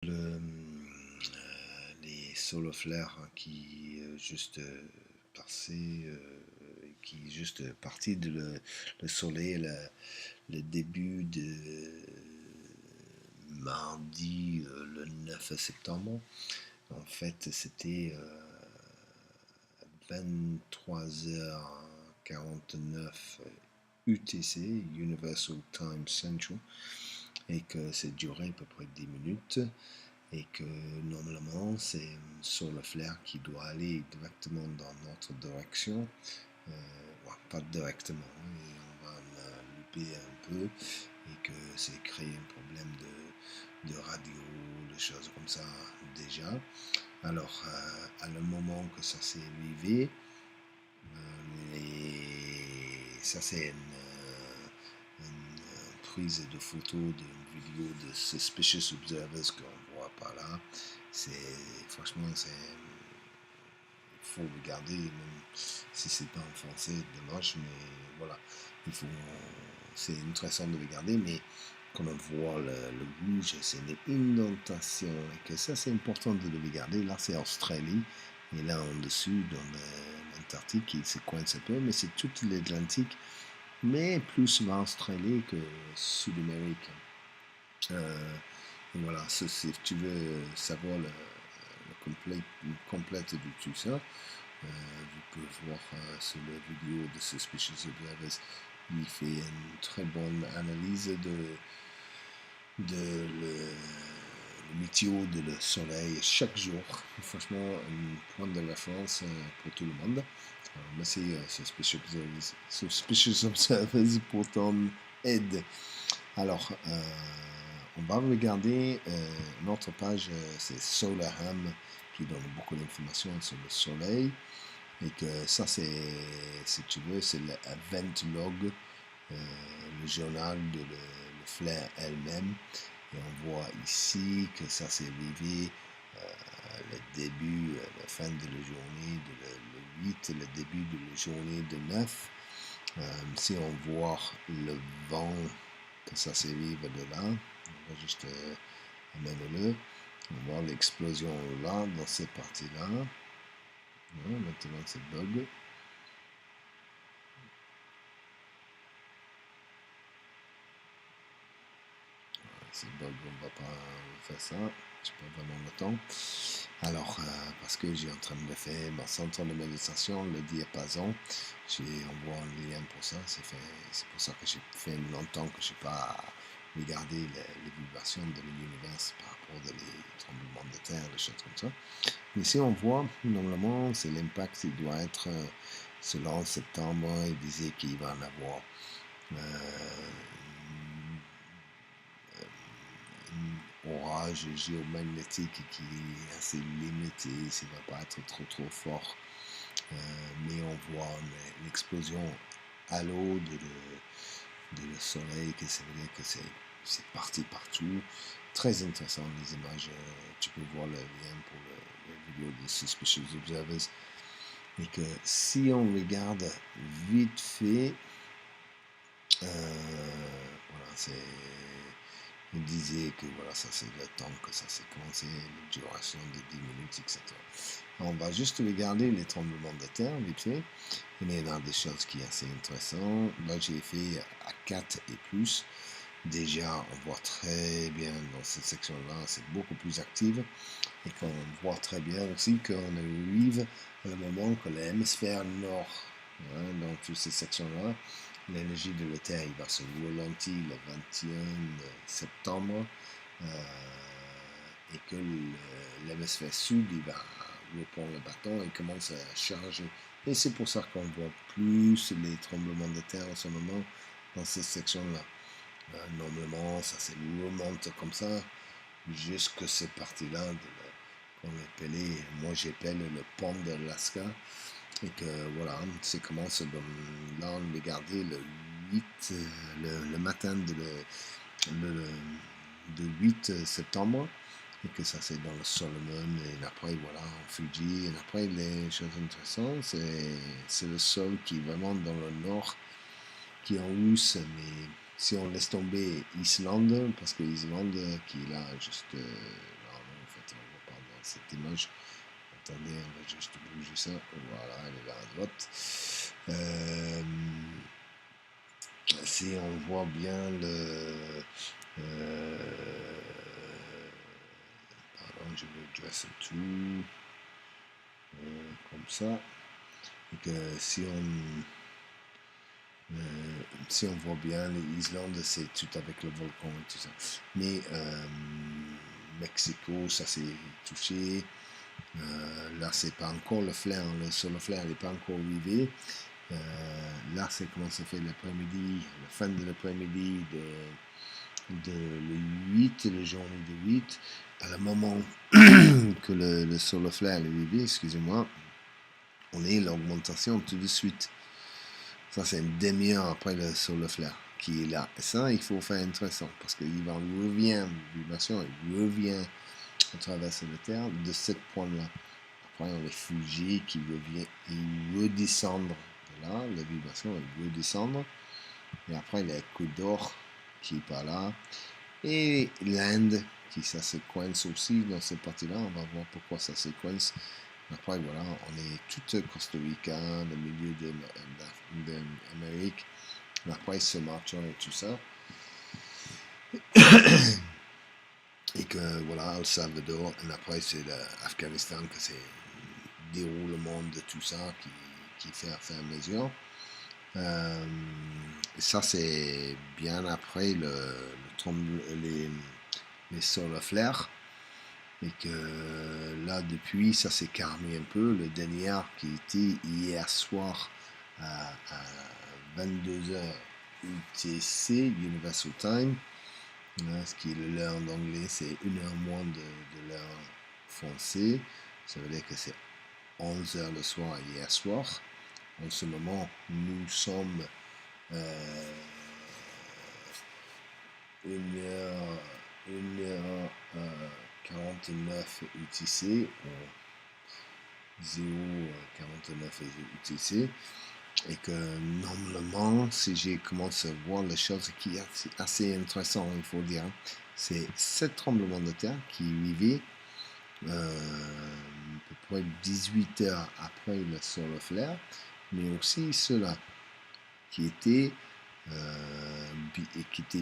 Les solar flares qui passé, qui juste parti de le soleil, le début de mardi le 9 septembre. En fait, c'était 23h49 UTC, Universal Time Central, et que c'est duré à peu près 10 minutes. Et que normalement c'est sur le flair qui doit aller directement dans notre direction, pas directement, et on va le louper un peu, et que c'est créer un problème de radio, de choses comme ça déjà. Alors à le moment que ça s'est arrivé, et ça c'est une prise de photos d'une vidéo de Suspicious Observers qu'on voit par là. Franchement, il faut regarder, même si c'est pas en français, dommage, mais voilà, c'est intéressant de regarder, mais quand on voit le rouge, c'est une inondation, et que ça c'est important de le regarder. Là c'est Australie, et là en dessus dans l'Antarctique, il se coince un peu, mais c'est toute l'Atlantique, mais plus souvent Australie que Sud-Amérique. Et voilà, si tu veux savoir le complète de tout ça, vous pouvez voir sur la vidéo de Suspicious Observers. Il fait une très bonne analyse de le météo de le soleil chaque jour. Franchement, un point de référence pour tout le monde. Merci Suspicious Observers pour ton aide. Alors, on va regarder notre page, c'est Solarham, qui donne beaucoup d'informations sur le soleil. Et que ça, c'est, si tu veux, c'est l'Event Log, le journal de le flare elle-même. Et on voit ici que ça s'est arrivé le début, la fin de la journée de le 8, le début de la journée de 9. Si on voit le vent, que ça s'arrive de là, on va juste amener-le. On voit l'explosion là, dans cette partie-là. Maintenant, c'est bug. C'est bug, on va pas faire ça. J'ai pas vraiment le temps. Alors, parce que j'ai en train de faire ma centre de méditation, le diapason, on voit un lien pour ça. C'est pour ça que j'ai fait longtemps que je n'ai pas regardé les vibrations de l'univers par rapport aux tremblements de terre, des choses comme ça. Mais si on voit, normalement, c'est l'impact, il doit être selon septembre, il disait qu'il va en avoir un orage géomagnétique qui est assez limité, ça ne va pas être trop fort. Mais on voit une explosion à l'eau de le soleil, que ça veut dire que c'est parti partout. Très intéressant les images. Tu peux voir le lien pour la vidéo de Suspicious Observers. Et que si on regarde vite fait, voilà, il disait que voilà, ça c'est le temps que ça s'est commencé, la duration de 10 minutes, etc. On va juste regarder les tremblements de terre vite fait. Il y en a des choses qui sont assez intéressantes. Là, j'ai fait à 4 et plus. Déjà, on voit très bien dans cette section-là, c'est beaucoup plus active. Et qu'on voit très bien aussi qu'on arrive à un moment que l'hémisphère nord, dans toutes ces sections-là, l'énergie de la Terre il va se ralentir le 21 septembre et que l'hémisphère sud il va reprendre le bâton et commence à charger. Et c'est pour ça qu'on voit plus les tremblements de terre en ce moment dans cette section-là. Normalement, ça se remonte comme ça jusque cette partie-là qu'on appelait, moi j'appelle le pont de l'Alaska. Et que voilà, c'est commence là on regardait le 8, le matin de 8 septembre, et que ça c'est dans le Solomon, et après voilà, en Fuji, et après les choses intéressantes, c'est le sol qui est vraiment dans le nord, qui est en hausse, mais si on laisse tomber Islande, parce que Islande qui est là juste cette image. Attendez, on va juste bouger ça. Voilà, elle est là à droite. Si on voit bien pardon, je vais dresser tout comme ça. Et que si on voit bien, l'Islande, c'est tout avec le volcan et tout ça. Mais Mexico, ça s'est touché. Là, c'est pas encore le flair, le solar flare n'est pas encore arrivé. Là, c'est comment ça fait l'après-midi, la fin de l'après-midi de le 8, le journée de 8, à le moment que le solar flare est arrivé, excusez-moi, on est l'augmentation tout de suite. Ça, c'est une demi-heure après le solar flare qui est là. Et ça, il faut faire intéressant parce qu'il revient, vibration, il revient à travers la Terre de ce point-là. Après, on est Fuji qui revient, il redescendre de là, la vibration, il redescendre. Et après, il y a Ecuador qui est par là. Et l'Inde, qui ça se coince aussi dans cette partie-là. On va voir pourquoi ça se coince. Après, voilà, on est tout Costa Rica, le milieu de l'Amérique. Après, Sumatra et tout ça. Et que, voilà, El Salvador. Et après, c'est l'Afghanistan, que c'est le déroulement de tout ça qui fait à faire mesure. Et ça, c'est bien après les solar flares. Et que là, depuis, ça s'est calmé un peu. Le dernier qui était hier soir à 22h UTC, Universal Time, ce qui est l'heure d'anglais, c'est 1 heure moins de l'heure française. Ça veut dire que c'est 11h le soir hier soir. En ce moment, nous sommes 1h49 UTC, 0,49 UTC, et que normalement, si j'ai commencé à voir les choses qui est assez intéressant, il faut dire, c'est ce tremblement de terre qui vivait à peu près 18 heures après le solar flare, mais aussi cela qui était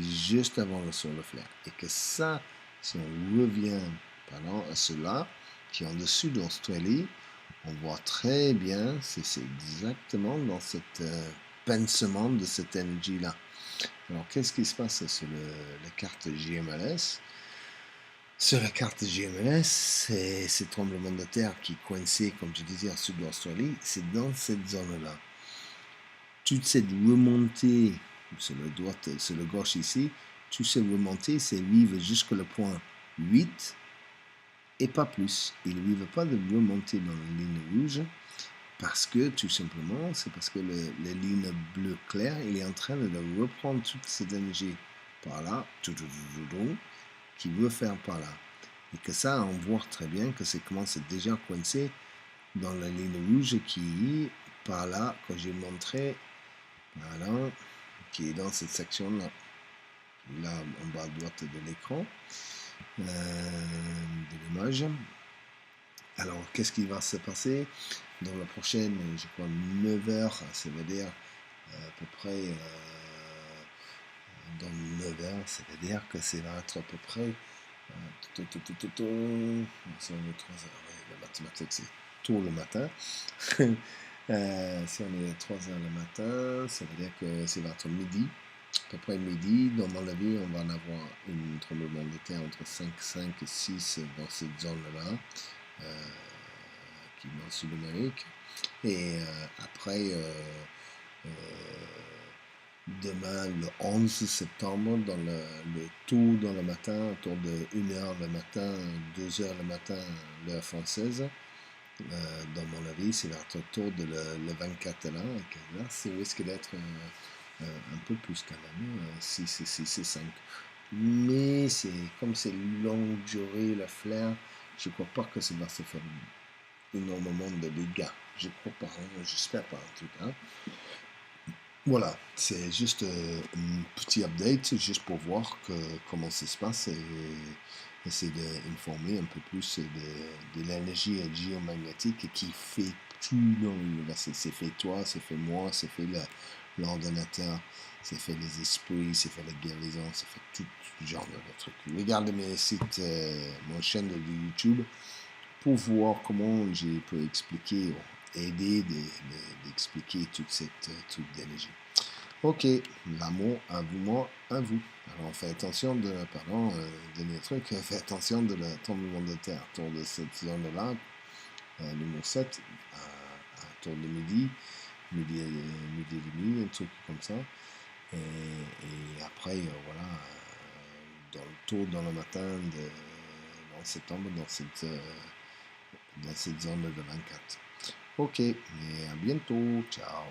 juste avant le solar flare. Et que ça, si on revient à cela, qui est en dessus de l'Australie, on voit très bien, c'est exactement dans cette pincement de cette énergie-là. Alors, qu'est-ce qui se passe sur la carte GMLS? Sur la carte GMLS, c'est ces tremblements de terre qui coinçaient, comme je disais, au sud de l'Australie, c'est dans cette zone-là. Toute cette remontée, sur le gauche ici, toute cette remontée, c'est vivre jusqu'au point 8 et pas plus. Il ne vivent pas de remontée dans la ligne rouge parce que, tout simplement, c'est parce que la ligne bleu clair, il est en train de reprendre toute cette énergie par là, qui veut faire par là. Et que ça, on voit très bien que c'est commence déjà coincé dans la ligne rouge qui est par là, que j'ai montré, voilà, qui est dans cette section-là, là en bas à droite de l'écran, de l'image. Alors, qu'est-ce qui va se passer dans la prochaine, je crois, 9 heures, ça veut dire à peu près dans 9 heures, ça veut dire que ça va être à peu près si on est 3 heures, la mathématique c'est tôt le matin. Si on est à 3 heures le matin, ça veut dire que ça va être midi, à peu près midi. Dans mon avis, on va en avoir une tremblement de terre entre 5 et 6 dans cette zone-là, qui est dans le Sud-Amérique. Et après, demain, le 11 septembre, dans le tôt dans le matin, autour de 1h le matin, 2h le matin, l'heure française, dans mon avis, c'est vers autour de le 24 là, et que là, ça risque d'être un peu plus quand même, 6 et 5. Mais c'est comme c'est longue durée, le flair, je crois pas que ça va se faire énormément de dégâts. Je crois pas, hein, j'espère pas en tout cas. Voilà, c'est juste un petit update, juste pour voir comment ça se passe. Et essayer d'informer un peu plus de l'énergie géomagnétique qui fait tout dans l'univers. C'est fait toi, c'est fait moi, c'est fait l'ordinateur, c'est fait les esprits, c'est fait la guérison, c'est fait tout genre de trucs. Regardez mes sites, mon chaîne de YouTube pour voir comment je peux expliquer, aider d'expliquer toute cette toute d'énergie. Ok, l'amour à vous, moi à vous. Alors faites attention de, pardon, dernier truc, faites attention de la tremblement de terre autour de cette zone-là, numéro 7, autour de midi et demi, un truc comme ça. Et après, voilà, dans le matin en septembre, dans cette zone de 24. Ok, et à bientôt, ciao.